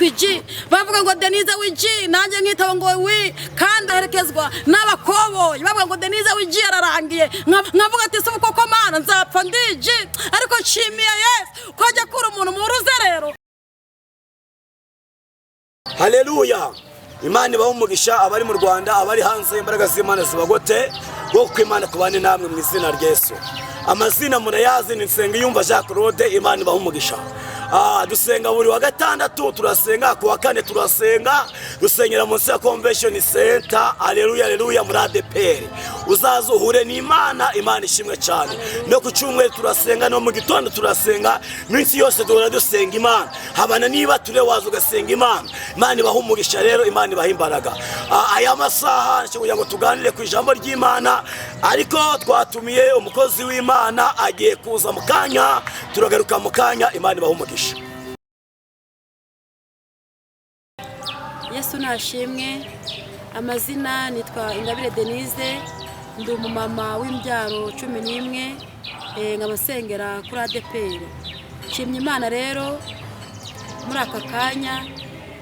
Wiji bavuga ngo Denise Wiji nanjye nkitaba ngo wi kandi aherekezwa n'abakoboyi bavuga ngo Denise Wiji yararangiye nkavuga ati se koko mana nzapfa ndiji ariko nshimiye Yesu ko ajya kura umuntu mu ruzerero. Haleluya. Imana ibaho umugisha abari mu Rwanda abari hanze imbaraga z'Imana zibagote bwo kwimana kubane namwe mu izina rya Yesu. Amazina murayazi ni Nsengiyumva Jacques Claude. Imana ibaho umugisha. Dusenga buri wa gatandatu, turasenga ku wa kane turasenga, dusengera munsi ya Convention Center. Haleluya haleluya muri ADPR. Uzaza uhure n'Imana, Imana ishimwe cyane. No ku cyumweru turasenga, no mu gitondo turasenga, minsi yose duhora dusenga Imana. Habana niba ture waza ugasenga Imana. Imana ibaho umugisha rero, Imana ibaho imbaraga. Aya masaha kugira ngo tuganire ku ijambo ry'Imana, ariko twatumiye umukozi w'Imana agiye kuza mu kanya, turagaruka mu kanya. Imana ibaho umugisha. Yesu nashimwe. Amazina nitwa Ingabire Denise, ndi umumama w'imbyaro 11 nkabasengera kuri ADPR. Nshimye Imana rero muri aka kanya,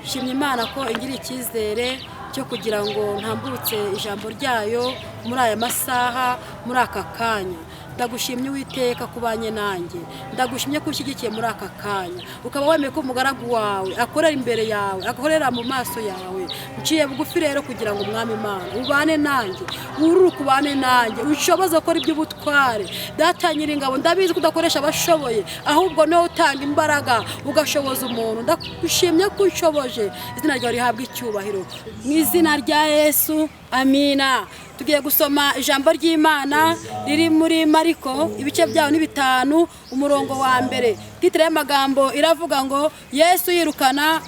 nshimye Imana ko ingira icyizere cyo kugira ngo ntambutse ijambo ryayo muri aya masaha muri aka kanya. Ndagushimye Uwiteka kubanye nanjye, ndagushimye ko ushyigikiye muri aka kanya, ukaba wemeye ko umugaragu wawe akorera imbere yawe, akorera mu maso yawe. Nciye bugufi rero kugira ngo Umwami Imana ubane nanjye, ururuka ubane nanjye, ushoboze gukora iby'ubutware. Data Nyiringabo, ndabizi ko udakoresha abashoboye, ahubwo niwe utanga imbaraga ugashoboza umuntu. Ndagushimye ko ushoboje, izina ryawe rihabwa icyubahiro mu izina rya Yesu, amina. Tugiye gusoma ijambo ry'Imana riri muri Mariko ibice byaho ni 5 umurongo wa mbere. Titire y'amagambo iravuga ngo Yesu yirukana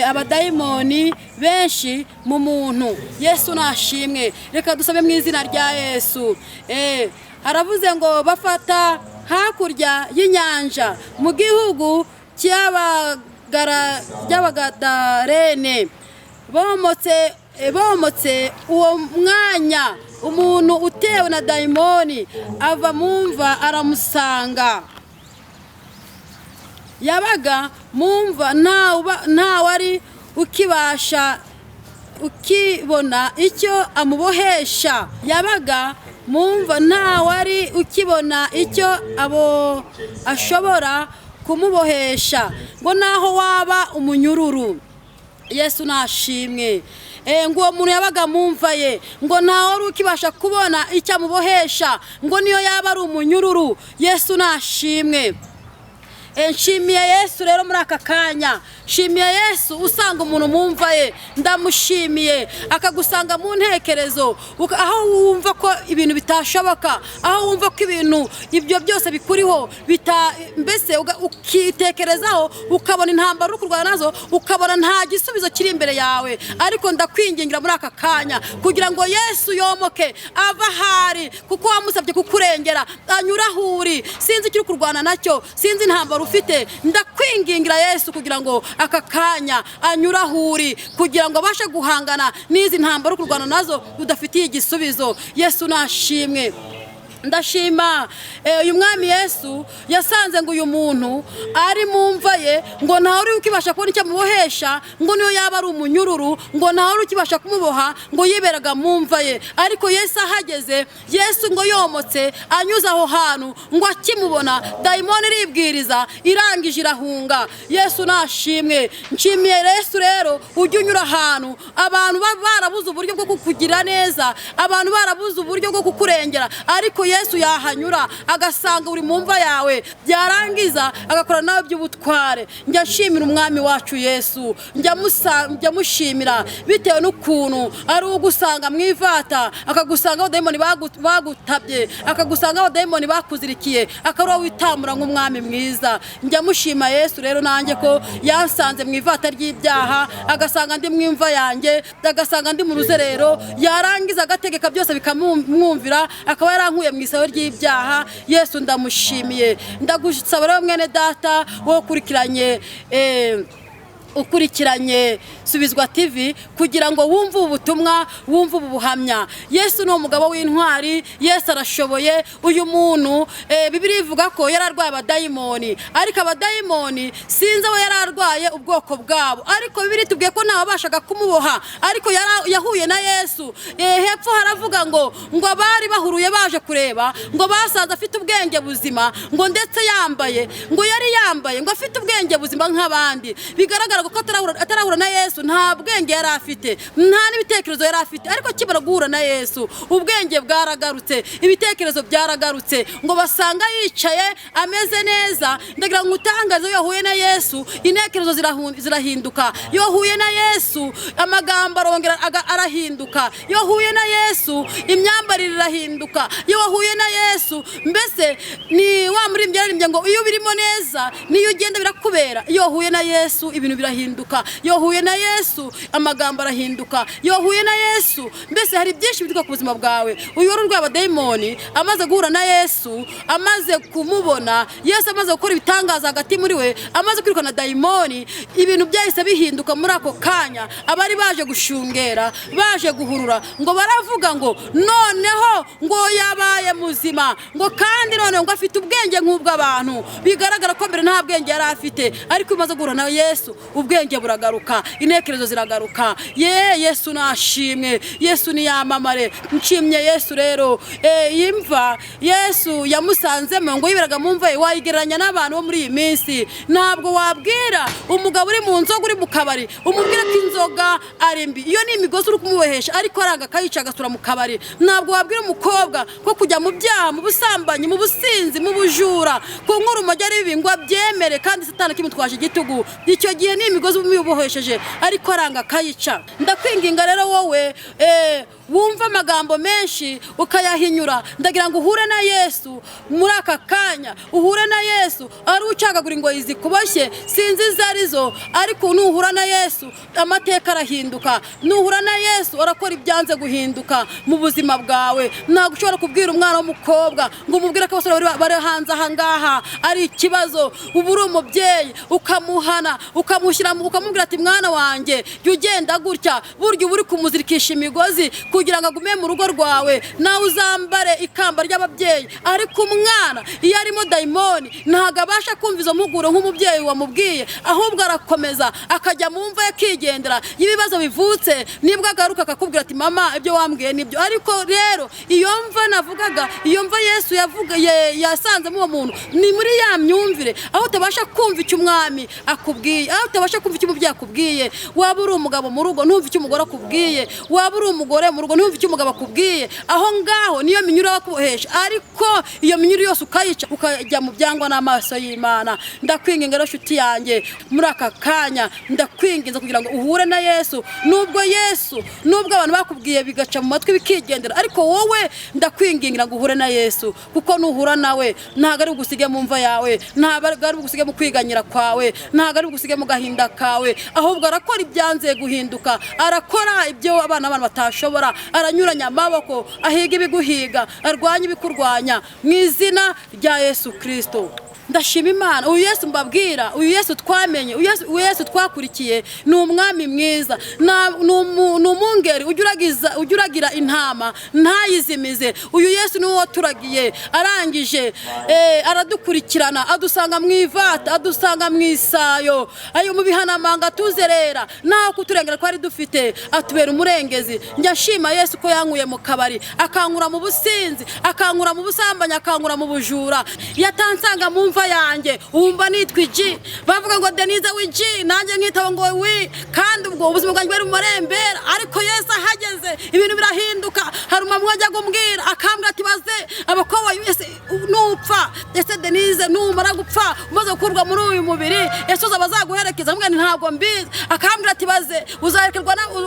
abadayimoni benshi mu muntu. Yesu nashimwe. Reka dusabe mu izina rya Yesu. Haravuze ngo bafata hakurya y'inyanja mu gihugu cy'Abagadarene. Bomotse uwo mwanya umuntu utewe na dayimoni ava mumva aramusanga. Yabaga mumva nta wari ukibona icyo amubohesha. Yabaga mumva nta wari ukibona icyo ashobora kumubohesha, ngo naho waba umunyururu. Yesu nashimwe. Ngo uwo muntu yabaga mumva ye, ngo ntawe wari ukibasha kubona icyo amubohesha, ngo niyo yaba ari umunyururu. Yesu nashimwe. Nshimiye Yesu rero muri aka kanya. Nshimiye Yesu usanga umuntu mumva ye, ndamushimiye akagusanga mu ntekerezo, aho wumva ko ibintu bitashoboka, aho wumva ko ibintu ibyo byose bikuriho mbese ukitekerezaho, ukabona intambara ukurwana nazo, ukabona nta gisubizo kiri imbere yawe. Ariko ndakwingingira muri aka kanya kugira ngo Yesu yomoke ava hari, kuko wamusabye kukurengera, anyura huri. Sinzi kiri kurwana nacyo, sinzi intambara ufite, ndakwingingira Yesu kugira ngo aka kanya anyura huri, kugira ngo abashe guhangana n'izi ntambara kurwana nazo udafitiye igisubizo. Yesu nashimwe. Ndashima uyu mwami Yesu yasanze ngo uyu muntu ari mumva ye, ngo ntawe uri ukibasha kubona icyo amubohesha, ngo niyo yaba ari umunyururu, ngo ntawe uri ukibasha kumuboha, ngo yiberaga mumva ye. Ariko Yesu ahageze, Yesu ngo yomotse anyuze aho hantu, ngo akimubona dayimoni iribwiriza irangije irahunga. Yesu nashimwe. Nshimiye Yesu rero ujye unyura ahantu abantu barabuze uburyo bwo kukugira neza, abantu barabuze uburyo bwo kukurengera, ariko Yesu yahanyura agasanga uri mumva yawe, byarangiza agakora nawe by'ubutware. Njya nshimira umwami wacu Yesu, njya mushimira bitewe n'ukuntu ari ugusanga mwivata, akagusanga abadayimoni bagutabye, akagusanga abadayimoni bakuzirikiye, akaba witamura nk'umwami mwiza. Njya mushima Yesu rero nanjye ko yansanze mwivata ry'ibyaha, agasanga ndi mwimva yanjye, agasanga ndi mu ruzerero, yarangiza agategeka byose bikamwumvira, akaba yarankuye mu isaho ry'ibyaha. Yesu ndamushimiye. Ndagusaba rero mwene data wo ukurikiranye Subizwa TV kugira ngo wumve ubutumwa, wumve ubuhamya. Yesu ni umugabo w'intwari, Yesu arashoboye. Uyu muntu Bibiliya ivuga ko yararwaye abadayimoni, ariko abadayimoni sinzi abo yararwaye ubwoko bwabo, ariko Bibiliya tubwiye ko ntawe abashaga kumuboha, ariko yahuye na Yesu. Hepfo haravuga ngo abari bahuruye baje kureba, ngo basanze afite ubwenge buzima, ngo ndetse yambaye, ngo yari yambaye, ngo afite ubwenge buzima nk'abandi. Bigaragara ko atarahura na Yesu nta bwenge yari afite, nta n'ibitekerezo yari afite, ariko akimara guhura na Yesu ubwenge bwaragarutse, ibitekerezo byaragarutse, ngo basanga yicaye ameze neza. Ndagira ngo utangaze iyo yahuye na Yesu intekerezo zirahinduka, iyo yahuye na Yesu amagambo arongera arahinduka, iyo yahuye na Yesu imyambarire irahinduka, iyo wahuye na Yesu mbese ni wa murimbyi yaririmbye ngo iyo birimo neza niyo ugenda birakubera. Iyo wahuye na Yesu ibintu birahinduka, iyo wahuye na Yesu amagambo arahinduka, iyo wahuye na Yesu mbese hari byinshi biduka ku buzima bwawe. Uyu wari urwaye abadayimoni amaze guhura na Yesu, amaze kumubona Yesu, amaze gukora ibitangaza hagati muri we, amaze kwirukana dayimoni, ibintu byahise bihinduka muri ako kanya. Abari baje gushungera, baje guhurura, ngo baravuga ngo noneho ngo yabaye muzima, ngo kandi none ngo afite ubwenge nk'ubw'abantu. Bigaragara ko mbere nta bwenge yari afite, ariko umaze guhura na Yesu ubwenge buragaruka, intekerezo ziragaruka. Yesu nashimwe, Yesu niyamamare. Nshimye Yesu rero. Imva Yesu yamusanzemo ngo yiberaga mu mva, wayigereranya n'abantu bo muri iyi minsi. Ntabwo wabwira umugabo uri mu nzoga, uri mu kabari, umubwira ko inzoga ari mbi, iyo ni imigozi uri kumubohesha, ariko aranga akayica agasura mu kabari. Ntabwo wabwira umukobwa ko kujya mu byaha, mu busambanyi, mu businzi, mu bujura, kunywa urumogi ari bibi ngo abyemere, kandi Satani kimutwaje igitugu. Icyo gihe ni imigozi umubohesheje, ariko aranga akayica. Ndakwinginga rero wowe wumva amagambo menshi ukayahinyura, ndagira ngo uhure na Yesu muri aka kanya, uhure na Yesu ari ucagagura ingoyi zikuboshye sinzi izo arizo, ariko nuhura na Yesu amateka arahinduka. Nuhura na Yesu arakora ibyanze guhinduka mu buzima bwawe. Ntabwo ushobora kubwira umwana w'umukobwa ngo umubwire ko abasore bari hanze aha ngaha ari ikibazo. Uba uri umubyeyi ukamuhana, ukamubwira ati mwana wanjye jya ugenda gutya, burya uba uri kumuzirikisha imigozi kugira ngo agume mu rugo rwawe, nawe uzambare ikamba ry'ababyeyi. Ariko umwana iyo arimo dayimoni ntabwo abasha kumva izo mpuguro nk'umubyeyi wamubwiye, ahubwo arakomeza akajya mu mva akigendera. Ibibazo bivutse nibwo agaruka akakubwira ati mama ibyo wambwiye nibyo. Ariko rero iyo mva navugaga, iyo mva Yesu yasanzemo uwo muntu ni muri ya myumvire, aho utabasha kumva icyo umwami akubwiye, aho utabasha kumva icyo umubyeyi akubwiye. Waba uri umugabo mu rugo ntumve icyo umugore akubwiye, waba uri umugore mu rugo ntumve icyo umugabo akubwiye. Aho ngaho niyo minyuro bakubohesha, ariko iyo minyuro yose ukayica ukajya mu byangwa n'amaso y'Imana. Ndakwinginga rero nshuti yanjye muri aka kanya, ndakwinginza kugira ngo uhure na Yesu. Nubwo abantu bakubwiye bigaca mu matwi bikigendera, ariko wowe ndakwingingira ngo uhure na Yesu, kuko nuhura nawe ntabwo ari bugusige mu mva yawe, ntabwo ari bugusige mu kwiganyira kwawe, ntabwo ari bugusige mu gahinda kawe, ahubwo arakora ibyanze guhinduka, arakora ibyo abana batashobora, aranyuranya amaboko, ahiga ibiguhiga, arwanya ibikurwanya mu izina rya Yesu Kristo. Ndashima Imana. Uyu Yesu mbabwira, uyu Yesu twamenye, uyu Yesu twakurikiye ni umwami mwiza, ni umungeri ujuragira intama ntayizimize. Uyu Yesu ni uwo turagiye, arangije aradukurikirana, adusanga mu ivata, adusanga mu isayo, ayo mu bihanamanga tuzerera, naho kuturengera twari dufite atubera umurengezi. Njya nshima Yesu ko yankuye mu kabari, akankura mu businzi, akankura mu busambanyi, akankura mu bujura. Yatansanga mu mva yanjye, umva nitwa iji, bavuga ngo Denise w'iji, nanjye nkitaba ngo wi, kandi ubwo ubuzima bwanjye bari mu marembera. Ariko Yesu ahageze ibintu birahinduka. Hari umwe ajya gumbwira akambwira ati baze abakobwa wese nupfa, ese Denise numara gupfa umaze gukurwa muri uyu mubiri Yesu azaguherekeza. Mbwa ntabwo mbizi. Akambwira ati baze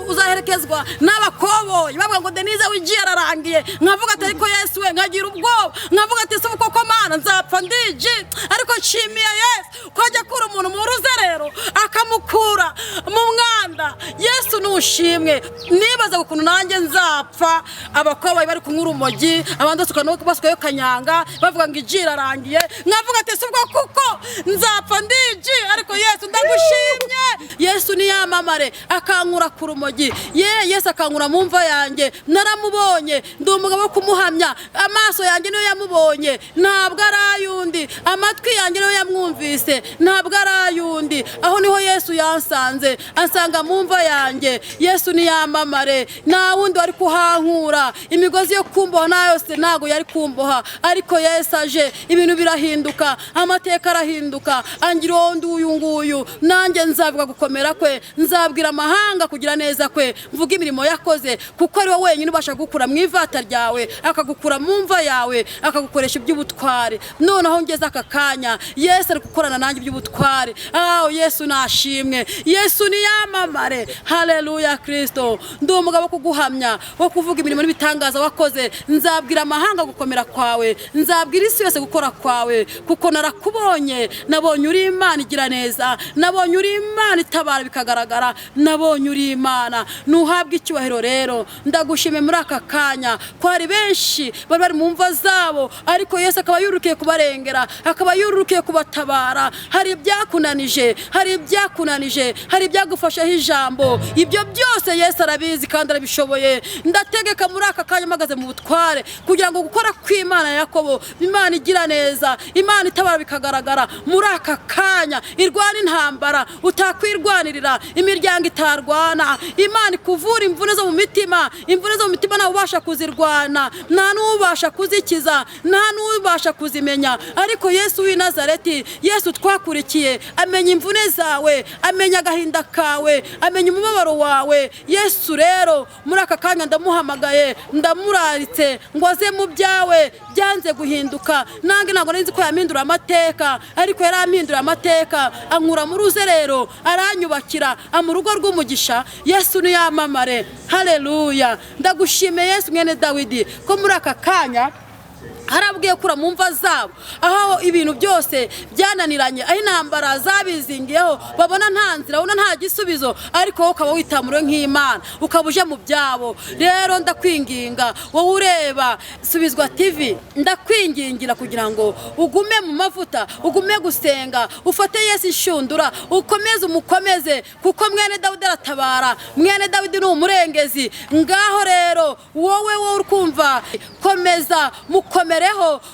uzaherekezwa n'abakoboyi, bavuga ngo Denise w'iji yararangiye. Nkavuga ati ariko Yesu we, nkagira ubwoba, nkavuga ati se koko Mana nzapfa ndiji. Ariko nshimiye Yesu ko ajya kura umuntu mu ruzerero akamukura mu mwanda. Yesu Yesu nushimwe. Nibaza ukuntu nanjye nzapfa abakobwa bari kunywa urumogi, abandi basukayo kanyanga bavuga ngo iji irarangiye, nkavuga ati subwo kuko nzapfa ndiji, ariko Yesu ndagushimye. Yesu niyamamare akankura ku rumogi. Yesu akankura mu mva yanjye, naramubonye ndi umugabo wo kumuhamya. Amaso yanjye niyo yamubonye, ntabwo ari ayundi. Amatwi yanjye niyo yamwumvise, ntabwo ari ayundi. Aho niho Yesu yansanze, ansanga mu mva yanjye. Yesu niyamamare, nta wundi wari kuhankura. Imigozi yo kumboha na yose ntago yari kumboha, ariko Yesu aje ibintu birahinduka, amateka arahinduka. Angira uyu nguyu, nanjye nzavuga gukomera kwe, nzabwira amahanga kugira neza kwe, mvuga imirimo yakoze, kuko ari we wenyine ubasha gukura mu ivata ryawe, akagukura mu mva yawe, akagukoresha iby'ubutware. Noneho ngeze aka kanya Yesu ari gukorana nanjye iby'ubutware. Yesu nashimwe, Yesu niyamamare. Haleluya Kristo. Ndi umugabo wo kuguhamya, wo kuvuga imirimo n'ibitangaza wakoze. Nzabwira amahanga gukomera kwawe, nzabwira isi yose gukora kwawe, kuko narakubonye. Nabonye uri Imana igira neza, nabonye uri Imana itabara bikagaragara, nabonye uri Imana. Nuhabwe icyubahiro rero. Ndagushime muri aka kanya ko hari benshi bari mu mva zabo, ariko Yesu akaba yurukiye kubarengera, akaba yurukiye kubatabara. Hari ibyakunanije, hari ibyagufashaho ijambo. Ibyo byose Yesu arabizi kandi arabishoboye. Ndategeka muri aka kanya mpagaze mu butware, kugira ngo gukora kw'Imana ya Yakobo, Imana igira neza, Imana itabara bikagaragara. Muri aka kanya irwana intambara utakwirwanirira, imiryango itarwana. Imana ikuvura imvune zo mu mitima, imvune zo mu mitima ntawe ubasha kuzirwana, nta n'ubasha kuzikiza, nta n'ubasha kuzimenya. Ariko Yesu w'i Nazareti, Yesu twakurikiye, amenya imvune zawe, amenya agahinda kawe, amenya umubabaro wawe. Yesu rero muri aka kanya ndamuhamagaye, ndamuraritse ngo aze mu byawe byanze guhinduka. Nange ntabwo nzi ko yamindura amateka, ariko yarampindura amateka, ankura mu ruzerero, aranyubakira mu rugo rw'umugisha. Yesu niyamamare. Haleluya. Ndagushimiye Yesu mwene Dawidi ko muri aka kanya harabwiye kura mu mva zabo, aho ibintu byose byananiranye, aho intambara zabizingiyeho, babona nta nzira, babona nta gisubizo, ariko wowe ukaba witamure nk'Imana, ukaba uje mu byabo. Rero ndakwinginga wowe ureba Subizwa TV, ndakwingingira kugira ngo ugume mu mavuta, ugume gusenga, ufate Yesu inshundura, ukomeze umukomeze, kuko mwene Dawidi aratabara, mwene Dawidi ni umurengezi. Ngaho rero wowe urkumva, komeza mukomeze,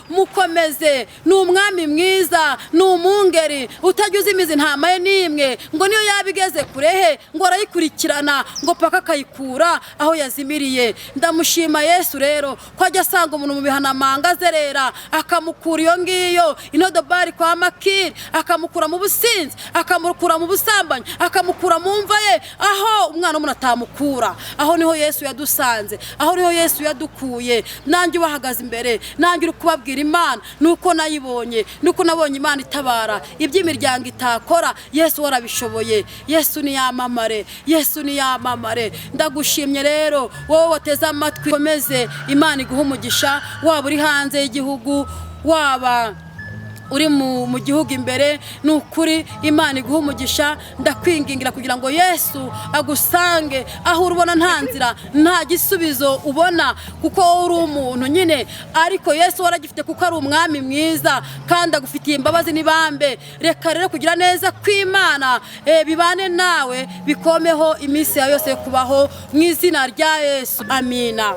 mukomeze. Ni umwami mwiza, ni umungeri utagize imizi ntama ye n'imwe, ngo niyo yabigeze kurehe ngo arayikurikirana, ngo paka akayikura aho yazimiriye. Ndamushima Yesu rero ko ajya asanga umuntu mu bihanamanga azerera, akamukura iyo ngiyo inodobari kwa Makiri, akamukura mu businzi, akamukura mu busambanyi, akamukura mu mva ye, aho umwana w'umuntu atamukura. Aho niho Yesu yadusanze, aho niho Yesu yadukuye. Nanjye ubahagaze imbere, nanjye uri kubabwira Imana nuko nayibonye, nuko nabonye Imana itabara iby'imiryango itakora. Yesu warabishoboye. Yesu niyamamare, Yesu niyamamare. Ndagushimye rero wowe wateze amatwi, komeze. Imana iguha umugisha, waba uri hanze y'igihugu, waba uri mu gihugu imbere. Nukuri Imana iguha umugisha. Ndakwingingira kugira ngo Yesu agusange aho urubona nta nzira, nta gisubizo ubona, kuko uri umuntu nyine, ariko Yesu waragifite kuko ari umwami mwiza kandi agufitiye imbabazi n'ibambe. Reka rero kugira neza kw'Imana bibane nawe, bikomeho iminsi yawe yose yo kubaho, mu izina rya Yesu. Amina.